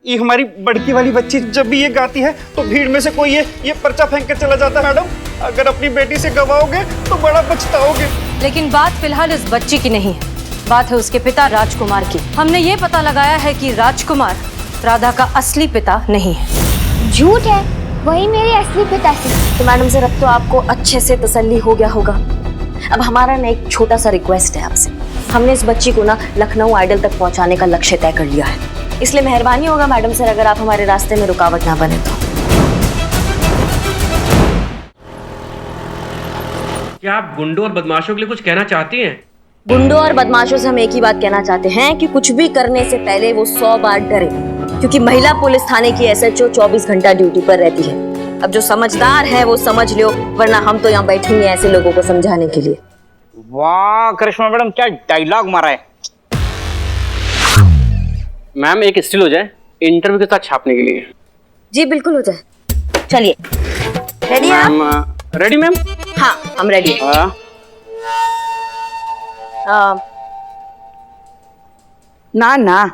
ये हमारी बड़की वाली बच्ची जब भी ये गाती है तो भीड़ में से कोई ये पर्चा फेंक के चला जाता है। मैडम अगर अपनी बेटी से गवाओगे तो बड़ा पछताओगे। लेकिन बात फिलहाल इस बच्ची की नहीं है, बात है उसके पिता राजकुमार की। हमने ये पता लगाया है कि राजकुमार राधा का असली पिता नहीं है। झूठ है, वही मेरे असली पिता से। तो मैडम सर अब तो आपको अच्छे से तसल्ली हो गया होगा। अब हमारा ना एक छोटा सा रिक्वेस्ट है आपसे। हमने इस बच्ची को ना लखनऊ आइडल तक पहुंचाने का लक्ष्य तय कर लिया है, इसलिए मेहरबानी होगा मैडम सर अगर आप हमारे रास्ते में रुकावट ना बने तो। क्या आप गुंडों और बदमाशों के लिए कुछ कहना चाहती हैं? गुंडों और बदमाशों से हम एक ही बात कहना चाहते हैं कि कुछ भी करने से पहले वो 100 बार डरे, क्योंकि महिला पुलिस थाने की एसएचओ 24 घंटा ड्यूटी पर रहती है। अब जो समझदार है वो समझ लो, वरना हम तो यहाँ बैठे हैं ऐसे लोगों को समझाने के लिए। वाह करिश्मा मैडम क्या डायलॉग मारा है। मैम एक स्टिल हो जाए इंटरव्यू के साथ छापने के लिए। जी बिल्कुल हो जाए। चलिए रेडी हैं आप? Ready ma'am? हाँ हम रेडी। ना ना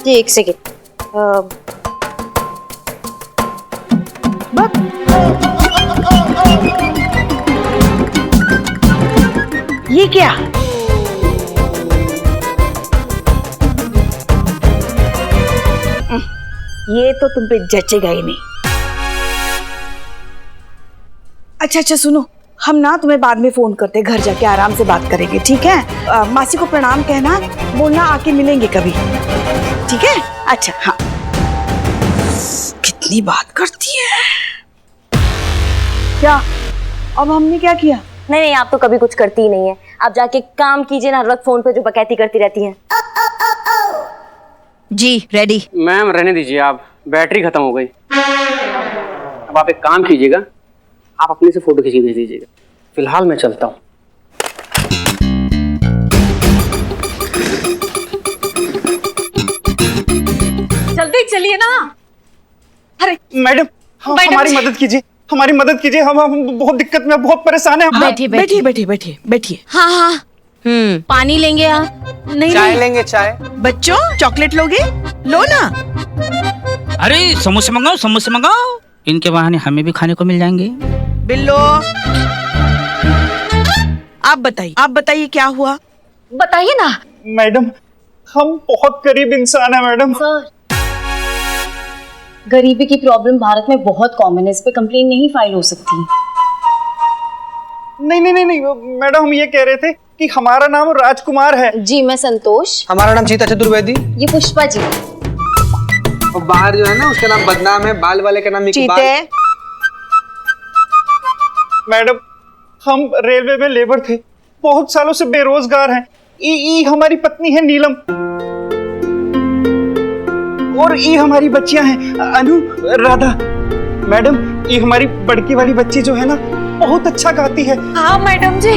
जी एक सेकेंड। ये क्या? ये तो तुम पे जचेगा ही नहीं। अच्छा सुनो, हम ना तुम्हें बाद में फोन करते, घर जाके आराम से बात करेंगे, ठीक है? मासी को प्रणाम कहना, बोलना आके मिलेंगे कभी, ठीक है? अच्छा हाँ। कितनी बात करती है। क्या अब हमने क्या किया? नहीं आप तो कभी कुछ करती ही नहीं है। आप जाके काम कीजिए ना, हर वक्त फोन पे जो बकैती करती रहती हैं। जी रेडी। मैम रहने दीजिए, आप बैटरी खत्म हो गई। अब आप एक काम कीजिएगा, आप अपने से फोटो खींच के भेज दीजिएगा। फिलहाल मैं चलता हूँ। जल्दी चलिए ना। अरे मैडम हमारी मदद कीजिए, हमारी मदद कीजिए। हम बहुत दिक्कत में, बहुत परेशान है। बैठिए। हाँ पानी लेंगे आप? नहीं चाय लेंगे चाय। बच्चों चॉकलेट लोगे? लो ना। अरे समोसे मंगाओ, इनके बहाने हमें भी खाने को मिल जाएंगे। बिल्लो आप बताइए क्या हुआ? बताइए ना। मैडम हम बहुत गरीब इंसान है मैडम। गरीबी की प्रॉब्लम भारत में बहुत कॉमन है, इस पे कंप्लेन नहीं फाइल हो सकती। नहीं मैडम हम ये कह रहे थे कि हमारा नाम राजकुमार है। जी मैं संतोष। हमारा नाम सीता चतुर्वेदी। ये पुष्पा जी। और बाहर जो है ना उसका नाम बदनाम है, बाल वाले का नाम इकबाल। मैडम हम रेलवे में लेबर थे, बहुत सालों से बेरोजगार हैं। ई हमारी पत्नी है नीलम, और ये हमारी बच्चियां हैं अनु, राधा। मैडम ये हमारी बड़की वाली बच्ची जो है ना बहुत अच्छा गाती है। हाँ मैडम जी,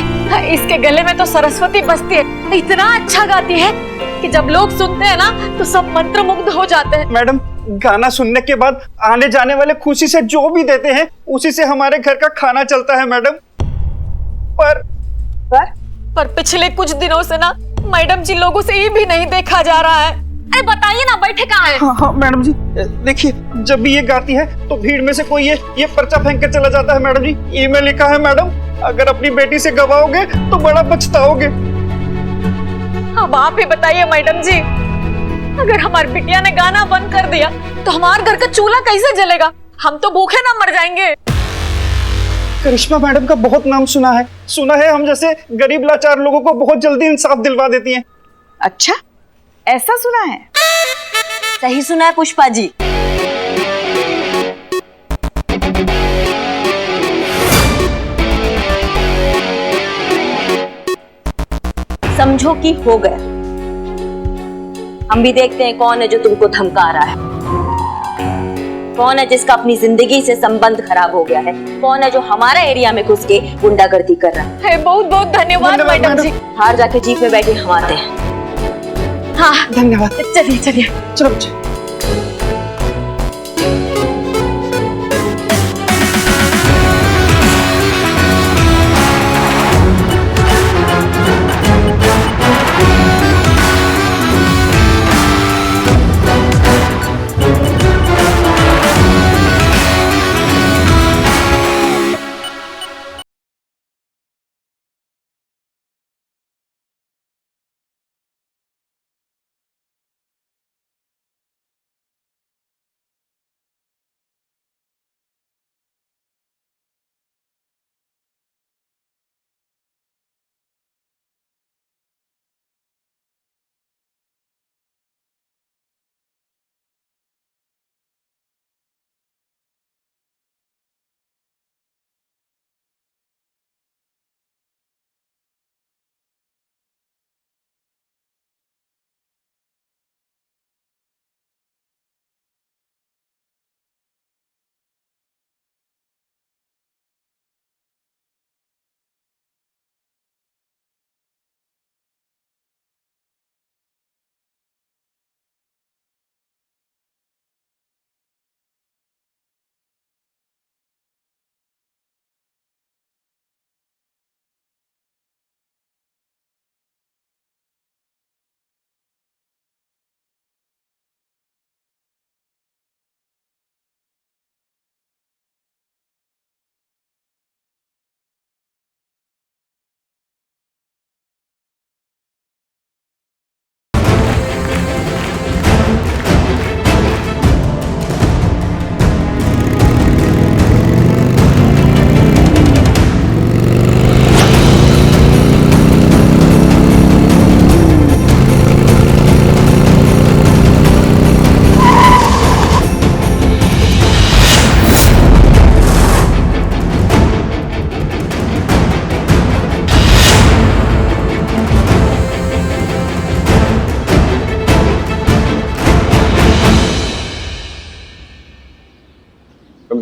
इसके गले में तो सरस्वती बसती है। इतना अच्छा गाती है कि जब लोग सुनते हैं ना तो सब मंत्रमुग्ध हो जाते हैं। मैडम गाना सुनने के बाद आने जाने वाले खुशी से जो भी देते हैं उसी से हमारे घर का खाना चलता है मैडम। पर पिछले कुछ दिनों से ना मैडम जी लोगों से ये भी नहीं देखा जा रहा है। अरे बताइए ना, बैठे कहाँ हैं? हाँ मैडम जी देखिए, जब भी ये गाती है तो भीड़ में से कोई ये पर्चा फेंक के चला जाता है। मैडम जी ईमेल लिखा है, मैडम अगर अपनी बेटी से गवाओगे तो बड़ा पछताओगे। अब आप ही बताइए मैडम जी, अगर हमारी बिटिया ने गाना बंद कर दिया तो हमारे घर का चूल्हा कैसे जलेगा? हम तो भूखे ना मर जाएंगे। करिश्मा मैडम का बहुत नाम सुना है हम जैसे गरीब लाचार लोगों को बहुत जल्दी इंसाफ दिलवा देती हैं। अच्छा ऐसा सुना है? सही सुना है पुष्पा जी। समझो कि हो गया। हम भी देखते हैं कौन है जो तुमको धमका रहा है, कौन है जिसका अपनी जिंदगी से संबंध खराब हो गया है, कौन है जो हमारा एरिया में घुस के गुंडागर्दी कर रहा है। बहुत बहुत धन्यवाद मैडम जी। बाहर जाके जीप में बैठे हम आते हैं। हाँ धन्यवाद। चलिए चलो बच्चे।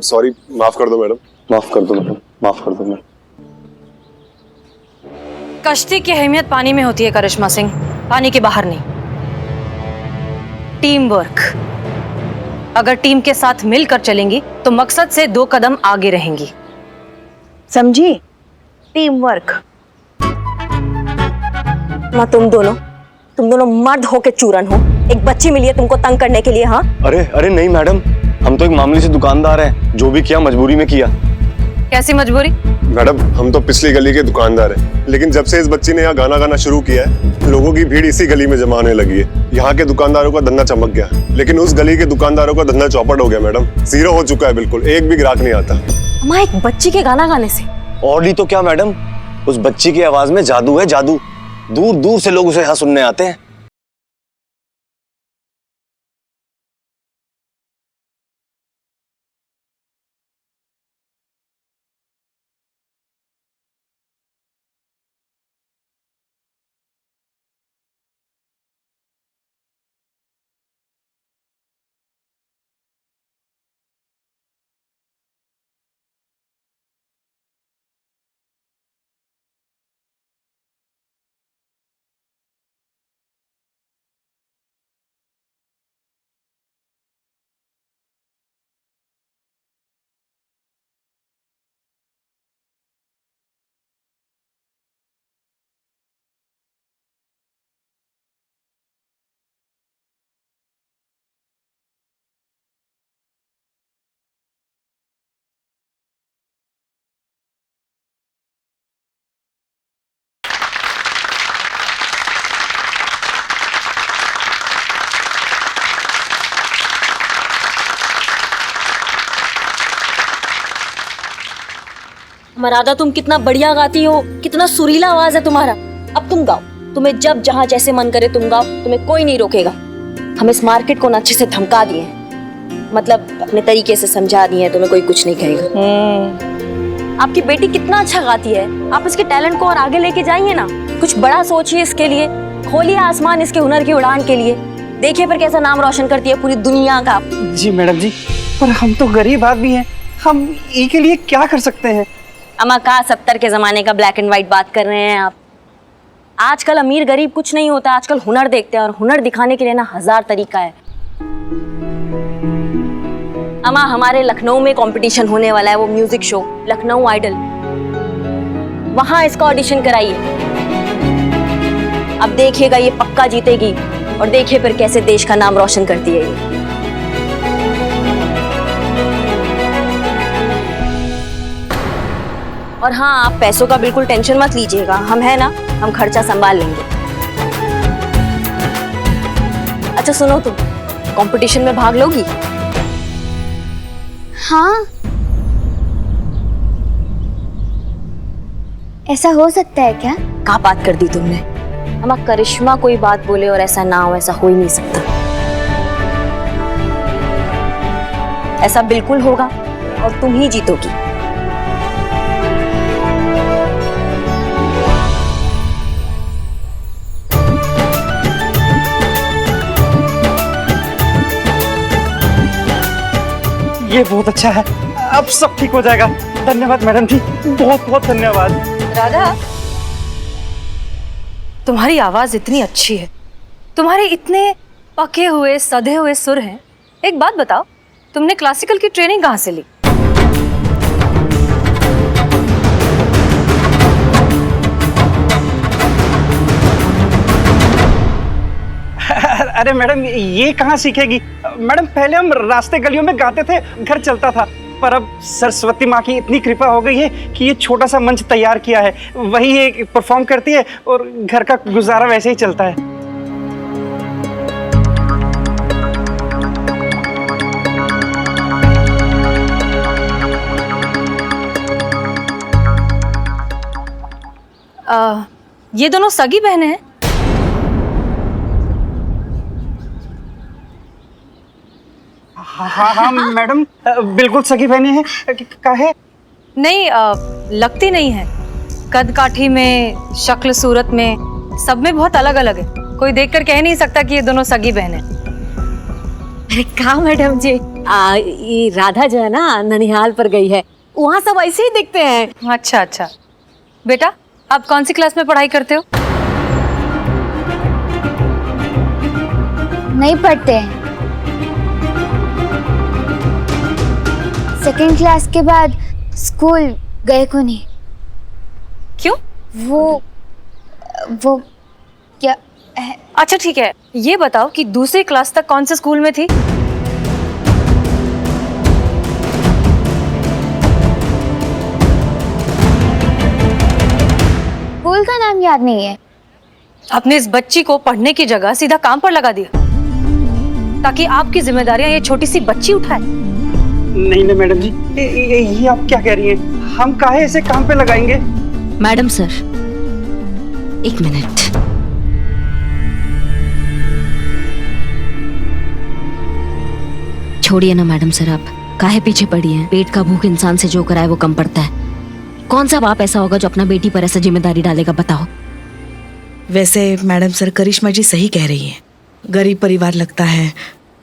सॉरी, माफ कर दो मैडम, माफ कर दो मैडम, माफ कर दो मैडम। कश्ती की अहमियत पानी में होती है करिश्मा सिंह, पानी के बाहर नहीं। टीम वर्क, अगर टीम के साथ मिलकर चलेंगी तो मकसद से 2 कदम आगे रहेंगी, समझी? Team work. माँ तुम दोनों मर्द हो के चूरन हो, एक बच्ची मिली है तुमको तंग करने के लिए। हाँ अरे नहीं मैडम, हम तो एक मामूली से दुकानदार हैं, जो भी किया मजबूरी में किया। कैसी मजबूरी? मैडम हम तो पिछली गली के दुकानदार हैं, लेकिन जब से इस बच्ची ने यहाँ गाना गाना शुरू किया है, लोगों की भीड़ इसी गली में जमा होने लगी है। यहाँ के दुकानदारों का धंधा चमक गया, लेकिन उस गली के दुकानदारों का धंधा चौपट हो गया मैडम, जीरो हो चुका है, बिल्कुल एक भी ग्राहक नहीं आता। माँ एक बच्ची के गाना गाने से? और नहीं तो क्या मैडम, उस बच्ची की आवाज में जादू है, जादू। दूर दूर से लोग उसे यहाँ सुनने आते हैं। मरादा तुम कितना बढ़िया गाती हो, कितना सुरीला आवाज है तुम्हारा। अब तुम गाओ, तुम्हें जब जहां जैसे मन करे तुम गाओ, तुम्हें कोई नहीं रोकेगा। हम इस मार्केट को ना अच्छे से धमका दिए, मतलब अपने तरीके से समझा दिए, तुम्हें कोई कुछ नहीं कहेगा। आपकी बेटी कितना अच्छा गाती है, आप इसके टैलेंट को और आगे लेके जाइए ना, कुछ बड़ा सोचिए इसके लिए, खोलिए आसमान इसके हुनर की उड़ान के लिए। देखिए फिर कैसा नाम रोशन करती है पूरी दुनिया का। जी मैडम जी, पर हम तो गरीब आदमी हैं, हम इसके लिए क्या कर सकते हैं? अमा का 70 के जमाने का ब्लैक एंड व्हाइट बात कर रहे हैं आप। आजकल अमीर गरीब कुछ नहीं होता, आजकल हुनर देखते हैं, और हुनर दिखाने के लिए ना 1000 तरीका है। अमा हमारे लखनऊ में कंपटीशन होने वाला है, वो म्यूजिक शो लखनऊ आइडल, वहां इसका ऑडिशन कराइए। अब देखिएगा ये पक्का जीतेगी, और देखिए फिर कैसे देश का नाम रोशन करती है ये। और हाँ, आप पैसों का बिल्कुल टेंशन मत लीजिएगा, हम है ना, हम खर्चा संभाल लेंगे। अच्छा सुनो, तुम कंपटीशन में भाग लोगी? हाँ, ऐसा हो सकता है क्या? क्या बात कर दी तुमने? हमारा करिश्मा कोई बात बोले और ऐसा ना हो, ऐसा हो ही नहीं सकता। ऐसा बिल्कुल होगा और तुम ही जीतोगी। ये बहुत अच्छा है, अब सब ठीक हो जाएगा। धन्यवाद मैडम जी, बहुत बहुत धन्यवाद। राधा, तुम्हारी आवाज इतनी अच्छी है, तुम्हारे इतने पके हुए सधे हुए सुर हैं। एक बात बताओ, तुमने क्लासिकल की ट्रेनिंग कहाँ से ली? अरे मैडम, ये कहाँ सीखेगी मैडम? पहले हम रास्ते गलियों में गाते थे, घर चलता था, पर अब सरस्वती माँ की इतनी कृपा हो गई है कि ये छोटा सा मंच तैयार किया है, वही ये परफॉर्म करती है और घर का गुजारा वैसे ही चलता है। ये दोनों सगी बहनें हैं? हाँ मैडम, बिल्कुल सगी बहनें हैं। काहे? नहीं, लगती नहीं है। कद काठी में, शक्ल सूरत में, सब में बहुत अलग अलग है। कोई देखकर कह नहीं सकता कि ये दोनों सगी बहनें। कहा मैडम जी? ये राधा जो है ना ननिहाल पर गई है, वहाँ सब ऐसे ही दिखते हैं। अच्छा अच्छा। बेटा आप कौन सी क्लास में पढ़ाई करते हो? नहीं पढ़ते हैं। सेकंड क्लास के बाद स्कूल गए को नहीं। क्यों? वो क्या है? अच्छा ठीक है, ये बताओ कि दूसरी क्लास तक कौन से स्कूल में थी? स्कूल का नाम याद नहीं है। आपने इस बच्ची को पढ़ने की जगह सीधा काम पर लगा दिया ताकि आपकी जिम्मेदारियां ये छोटी सी बच्ची उठाए। नहीं ना मैडम जी, ये आप क्या कह रही हैं? हम काहे ऐसे काम पे लगाएंगे? मैडम सर, एक मिनट। छोड़िए ना मैडम सर, आप काहे पीछे पड़ी हैं? पेट का भूख इंसान से जो कराए वो कम पड़ता है। कौन सा बाप ऐसा होगा जो अपना बेटी पर ऐसा जिम्मेदारी डालेगा, बताओ। वैसे मैडम सर करिश्मा जी सही कह रही हैं। गरीब परिवार लगता है,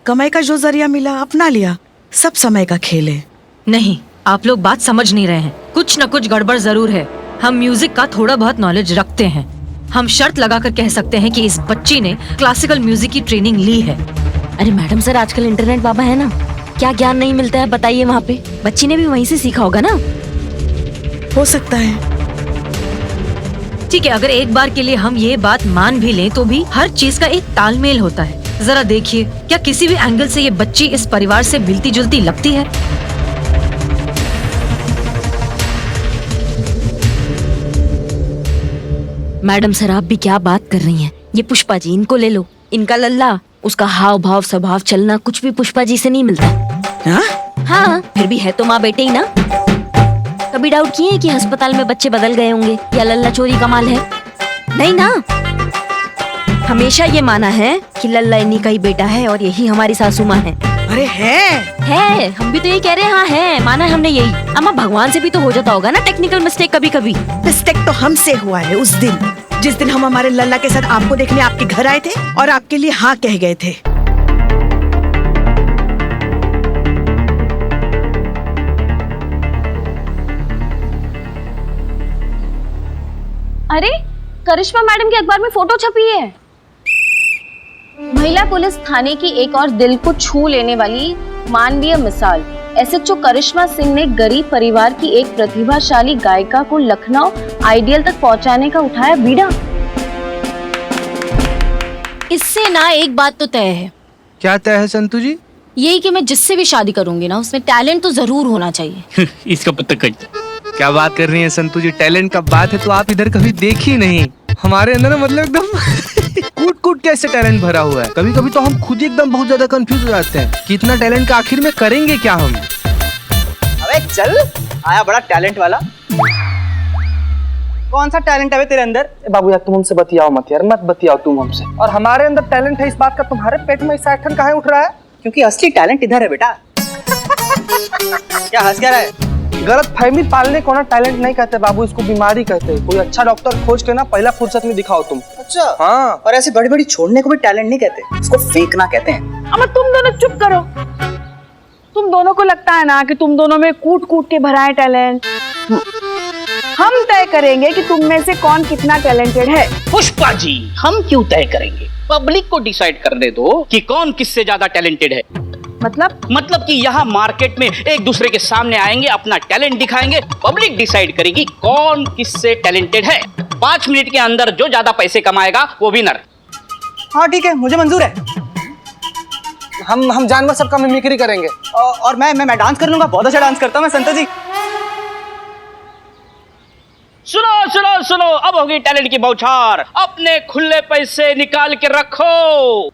कमाई का जो जरिया मिला अपना लिया, सब समय का खेल है। नहीं, आप लोग बात समझ नहीं रहे हैं। कुछ न कुछ गड़बड़ जरूर है। हम म्यूजिक का थोड़ा बहुत नॉलेज रखते हैं। हम शर्त लगाकर कह सकते हैं कि इस बच्ची ने क्लासिकल म्यूजिक की ट्रेनिंग ली है। अरे मैडम सर, आजकल इंटरनेट बाबा है ना, क्या ज्ञान नहीं मिलता है बताइए। वहाँ पे बच्ची ने भी वहीं से सीखा होगा ना। हो सकता है। ठीक है, अगर एक बार के लिए हम ये बात मान भी लें तो भी हर चीज का एक तालमेल होता है। जरा देखिए, क्या किसी भी एंगल से ये बच्ची इस परिवार से मिलती जुलती लगती है? मैडम सर, आप भी क्या बात कर रही हैं? ये पुष्पा जी, इनको ले लो। इनका लल्ला, उसका हाव भाव स्वभाव चलना कुछ भी पुष्पा जी से नहीं मिलता। हाँ, फिर भी है तो माँ बेटे ही ना। कभी डाउट किए कि अस्पताल में बच्चे बदल गए होंगे या लल्ला चोरी का माल है? नहीं ना, हमेशा ये माना है कि लल्ला इन्हीं का ही बेटा है और यही हमारी सासू माँ है। अरे है, हम भी तो यही कह रहे हैं। हाँ है, माना है हमने यही। अम्मा, भगवान से भी तो हो जाता होगा ना टेक्निकल मिस्टेक कभी कभी। मिस्टेक तो हमसे हुआ है उस दिन, जिस दिन हम हमारे लल्ला के साथ आपको देखने आपके घर आए थे और आपके लिए हाँ कह गए थे। अरे, करिश्मा मैडम के अखबार में फोटो छपी है। महिला पुलिस थाने की एक और दिल को छू लेने वाली मानवीय मिसाल। एसएचओ करिश्मा सिंह ने गरीब परिवार की एक प्रतिभाशाली गायिका को लखनऊ आइडियल तक पहुंचाने का उठाया बीड़ा। इससे ना एक बात तो तय है। क्या तय है संतू जी? यही कि मैं जिससे भी शादी करूंगी ना, उसमें टैलेंट तो जरूर होना चाहिए। इसका पता कट। क्या बात कर रही हैं संतू जी? टैलेंट का बात है तो आप इधर कभी देखी नहीं। हमारे अंदर ना मतलब एकदम कूट कूट के ऐसे टैलेंट भरा हुआ है। कभी कभी तो हम खुद ही एकदम बहुत ज्यादा कंफ्यूज हो जाते हैं कि इतना टैलेंट का आखिर में करेंगे क्या हम। अबे चल, आया बड़ा टैलेंट वाला। कौन सा टैलेंट है तेरे अंदर? बाबू यार तुम हमसे बतियाओ मत यार, मत बतियाओ तुम हमसे। और हमारे अंदर टैलेंट है इस बात का, तुम्हारे पेट में सैठन काहे उठ रहा है? क्योंकि असली टैलेंट इधर है बेटा। क्या हंस क्या रहा है? गलत फहमी पालने को ना टैलेंट नहीं कहते बाबू, इसको बीमारी कहते हैं। कोई अच्छा डॉक्टर खोज के ना पहला फुर्सत में दिखाओ तुम। अच्छा हाँ। और ऐसे बड़ी बड़ी छोड़ने को भी टैलेंट नहीं कहते, इसको फेंकना कहते हैं। अम्मा तुम दोनों चुप करो। तुम दोनों को लगता है ना कि तुम दोनों में कूट कूट के भरा है टैलेंट। हम तय करेंगे कि तुम में से कौन कितना टैलेंटेड है। पुष्पा जी, हम क्यों तय करेंगे? पब्लिक को डिसाइड करने दो कि कौन किससे ज्यादा टैलेंटेड है। मतलब कि यहाँ मार्केट में एक दूसरे के सामने आएंगे, अपना टैलेंट दिखाएंगे, पब्लिक डिसाइड करेगी कौन किससे टैलेंटेड है। 5 मिनट के अंदर जो ज्यादा पैसे कमाएगा वो विनर। हाँ ठीक है, मुझे मंजूर है। हम जानवर सबका मिमिक्री करेंगे। और मैं डांस कर लूंगा, बहुत अच्छा डांस करता हूँ मैं संतोष जी। सुनो सुनो सुनो, अब होगी टैलेंट की बौछार। अपने खुले पैसे निकाल के रखो।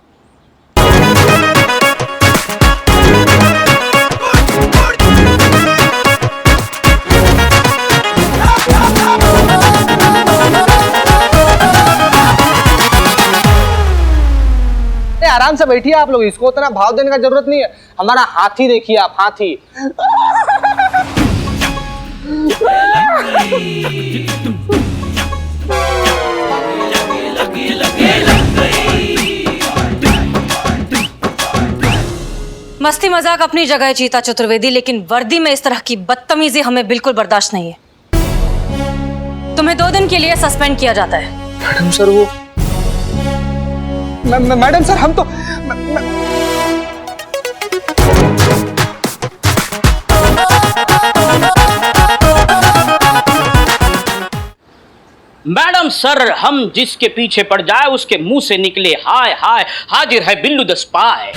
आराम से बैठिए आप लोग, इसको उतना भाव देने का जरूरत नहीं है। हमारा हाथी देखिए आप, हाथी। मस्ती मजाक अपनी जगह है चीता चतुर्वेदी, लेकिन वर्दी में इस तरह की बदतमीजी हमें बिल्कुल बर्दाश्त नहीं है। तुम्हें 2 दिन के लिए सस्पेंड किया जाता है। मैडम सर वो मैडम सर हम तो मैडम सर, हम जिसके पीछे पड़ जाए उसके मुंह से निकले हाय हाय, हाजिर है Billu the spy.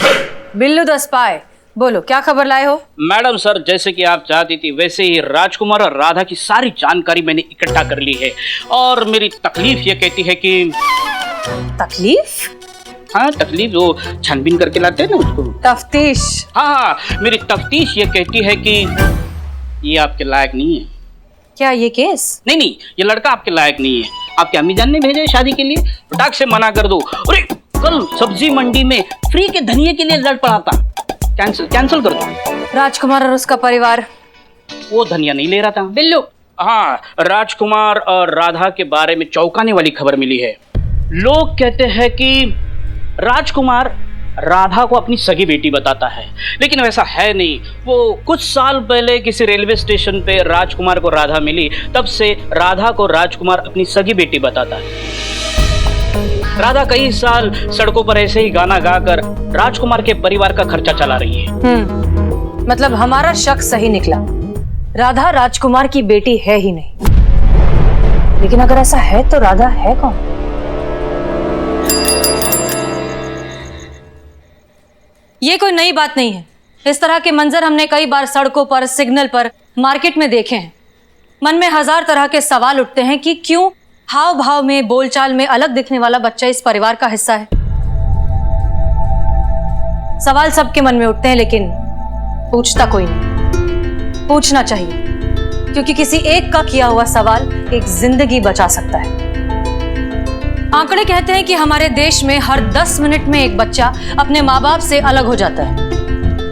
Billu the spy, बोलो क्या खबर लाए हो? मैडम सर, जैसे कि आप चाहती थी वैसे ही राजकुमार और राधा की सारी जानकारी मैंने इकट्ठा कर ली है और मेरी तकलीफ ये कहती है कि तकलीफ? हाँ तकलीफ, वो छानबीन करके लाते हैं ना उसको, तफ्तीश। हाँ, मेरी तफ्तीश ये कहती है कि ये आपके लायक नहीं है। क्या ये केस? नहीं, ये लड़का आपके लायक नहीं है। आपके अम्मी जान ने भेजा है शादी के लिए, फटाक से मना कर दो। अरे कल सब्जी मंडी में फ्री के धनिये के लिए लड़ पड़ा था, कैंसिल कर दो। राजकुमार और उसका परिवार वो धनिया नहीं ले रहा था। बिल्लू। हाँ, राजकुमार और राधा के बारे में चौंकाने वाली खबर मिली है। लोग कहते हैं कि राजकुमार राधा को अपनी सगी बेटी बताता है, लेकिन वैसा है नहीं। वो कुछ साल पहले किसी रेलवे स्टेशन पे राजकुमार को राधा मिली, तब से राधा को राजकुमार अपनी सगी बेटी बताता है। राधा कई साल सड़कों पर ऐसे ही गाना गाकर राजकुमार के परिवार का खर्चा चला रही है। मतलब हमारा शक सही निकला, राधा राजकुमार की बेटी है ही नहीं। लेकिन अगर ऐसा है तो राधा है कौन? ये कोई नई बात नहीं है। इस तरह के मंजर हमने कई बार सड़कों पर, सिग्नल पर, मार्केट में देखे हैं। मन में 1000 तरह के सवाल उठते हैं कि क्यों हाव भाव में, बोलचाल में अलग दिखने वाला बच्चा इस परिवार का हिस्सा है। सवाल सबके मन में उठते हैं, लेकिन पूछता कोई नहीं। पूछना चाहिए, क्योंकि किसी एक का किया हुआ सवाल एक जिंदगी बचा सकता है। आंकड़े कहते हैं कि हमारे देश में हर 10 मिनट में एक बच्चा अपने माँ बाप से अलग हो जाता है।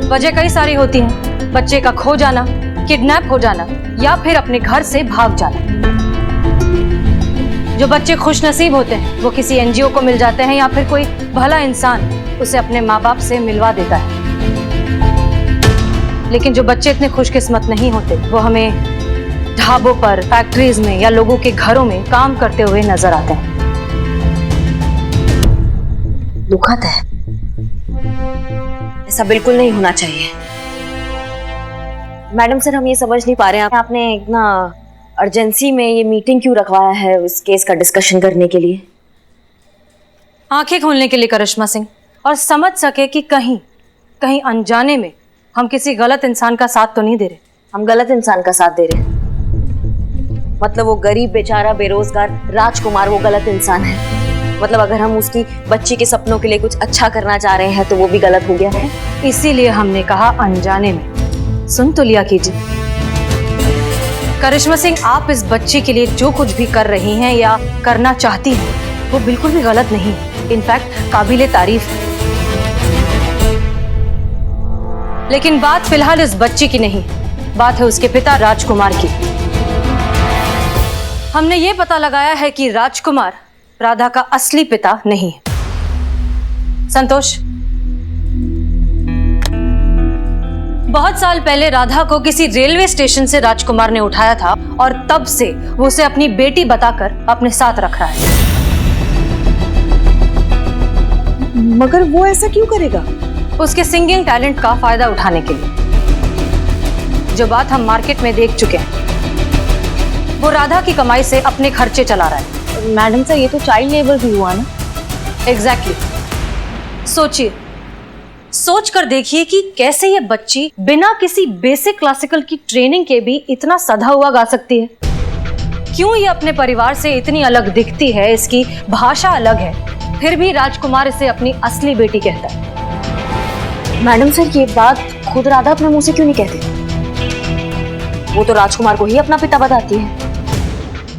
वजह कई सारी होती हैं, बच्चे का खो जाना, किडनैप हो जाना या फिर अपने घर से भाग जाना। जो बच्चे खुशनसीब होते हैं वो किसी एनजीओ को मिल जाते हैं या फिर कोई भला इंसान उसे अपने माँ बाप से मिलवा देता है। लेकिन जो बच्चे इतने खुशकिस्मत नहीं होते वो हमें ढाबों पर, फैक्ट्रीज में या लोगों के घरों में काम करते हुए नजर आते हैं। दुखद है, ऐसा बिल्कुल नहीं होना चाहिए। मैडम सर, हम ये समझ नहीं पा रहे हैं आपने इतना अर्जेंसी में ये मीटिंग क्यों रखवाया है उस केस का डिस्कशन करने के लिए? आंखें खोलने के लिए करिश्मा सिंह, और समझ सके कि कहीं कहीं अनजाने में हम किसी गलत इंसान का साथ तो नहीं दे रहे। हम गलत इंसान का साथ दे रहे हैं? मतलब वो गरीब बेचारा बेरोजगार राजकुमार वो गलत इंसान है? मतलब अगर हम उसकी बच्ची के सपनों के लिए कुछ अच्छा करना चाह रहे हैं तो वो भी गलत हो गया है? इसीलिए हमने कहा अनजाने में। सुन तो लिया कीजिए करिश्मा सिंह, आप इस बच्ची के लिए जो कुछ भी कर रही हैं या करना चाहती हैं वो बिल्कुल भी गलत नहीं है, इनफैक्ट काबिले तारीफ है। लेकिन बात फिलहाल इस बच्ची की नहीं, बात है उसके पिता राजकुमार की। हमने ये पता लगाया है कि राजकुमार राधा का असली पिता नहीं है। संतोष, बहुत साल पहले राधा को किसी रेलवे स्टेशन से राजकुमार ने उठाया था और तब से वो उसे अपनी बेटी बताकर अपने साथ रख रहा है। मगर वो ऐसा क्यों करेगा? उसके सिंगिंग टैलेंट का फायदा उठाने के लिए। जो बात हम मार्केट में देख चुके हैं, वो राधा की कमाई से अपने खर्चे चला रहा है। मैडम सर, ये तो चाइल्ड लेबर भी हुआ ना? एग्जैक्टली। सोचिए, सोच कर देखिए कि कैसे ये बच्ची बिना किसी बेसिक क्लासिकल की ट्रेनिंग के भी इतना सधा हुआ गा सकती है। क्यों ये अपने परिवार से इतनी अलग दिखती है, इसकी भाषा अलग है, फिर भी राजकुमार इसे अपनी असली बेटी कहता है। मैडम सर, ये बात खुद राधा अपने मुंह से क्यों नहीं कहती? वो तो राजकुमार को ही अपना पिता बताती है।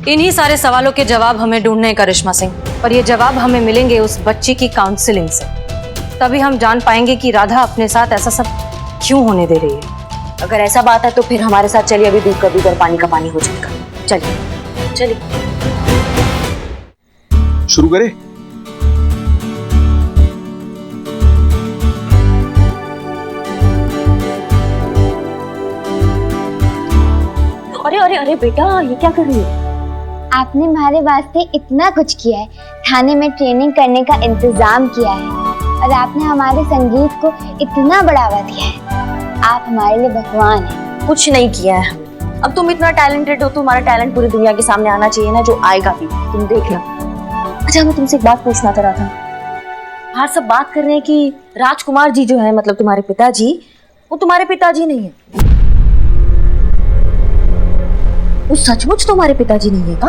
इन्हीं सारे सवालों के जवाब हमें ढूंढने हैं करिश्मा सिंह, और ये जवाब हमें मिलेंगे उस बच्ची की काउंसलिंग से। तभी हम जान पाएंगे कि राधा अपने साथ ऐसा सब क्यों होने दे रही है। अगर ऐसा बात है तो फिर हमारे साथ चलिए, अभी दूध का दूध और पानी का पानी हो जाएगा। चलिए चलिए शुरू करें। अरे अरे बेटा, ये क्या कर रही है? आपने हमारे वास्ते इतना कुछ किया है, थाने में ट्रेनिंग करने का इंतजाम किया है और आपने हमारे संगीत को इतना बढ़ावा दिया है। आप हमारे लिए भगवान हैं। कुछ नहीं किया है। अब तुम इतना टैलेंटेड हो तो तुम्हारा टैलेंट पूरी दुनिया के सामने आना चाहिए ना, जो आएगा भी, तुम देखना। अच्छा, मैं तुमसे एक बात पूछना चाह रहा था। बाहर सब बात कर रहे हैं कि राजकुमार जी जो है, मतलब तुम्हारे पिताजी, वो तुम्हारे पिताजी नहीं है। वो सचमुच तुम्हारे पिताजी नहीं है का?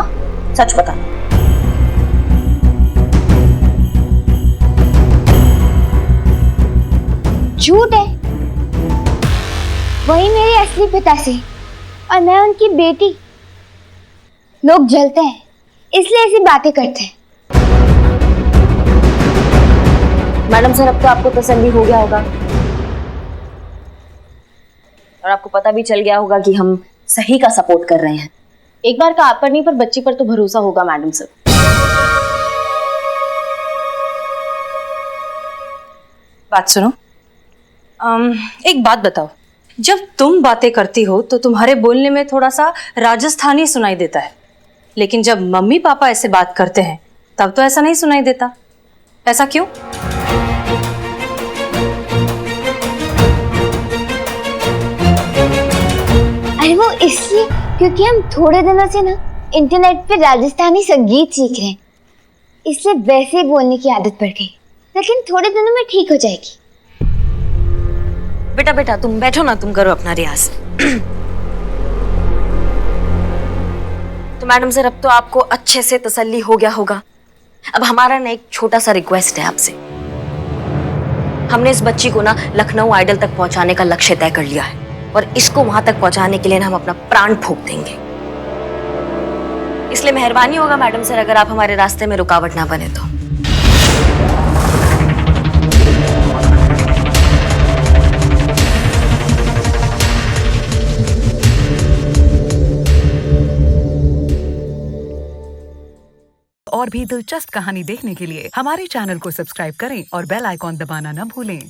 सच बता। झूठ है, वही मेरे असली पिता से और मैं उनकी बेटी। लोग जलते हैं इसलिए ऐसी बातें करते हैं। मैडम सर, अब तो आपको तसल्ली हो गया होगा और आपको पता भी चल गया होगा कि हम सही का सपोर्ट कर रहे हैं। एक बार का आप पर नहीं, पर बच्ची पर तो भरोसा होगा मैडम सर। बात सुनो, एक बात बताओ, जब तुम बातें करती हो तो तुम्हारे बोलने में थोड़ा सा राजस्थानी सुनाई देता है, लेकिन जब मम्मी पापा ऐसे बात करते हैं तब तो ऐसा नहीं सुनाई देता। ऐसा क्यों? अरे वो इसलिए क्योंकि हम थोड़े दिनों से ना इंटरनेट पे राजस्थानी संगीत सीख रहे हैं, इसलिए वैसे ही बोलने की आदत पड़ गई, लेकिन थोड़े दिनों में ठीक हो जाएगी। बेटा बेटा तुम बैठो ना, तुम करो अपना रियाज। तो मैडम सर, अब तो आपको अच्छे से तसल्ली हो गया होगा। अब हमारा ना एक छोटा सा रिक्वेस्ट है आपसे। हमने इस बच्ची को ना लखनऊ आइडल तक पहुंचाने का लक्ष्य तय कर लिया है और इसको वहां तक पहुंचाने के लिए ना हम अपना प्राण फूंक देंगे। इसलिए मेहरबानी होगा मैडम सर, अगर आप हमारे रास्ते में रुकावट ना बने तो। और भी दिलचस्प कहानी देखने के लिए हमारे चैनल को सब्सक्राइब करें और बेल आइकॉन दबाना न भूलें।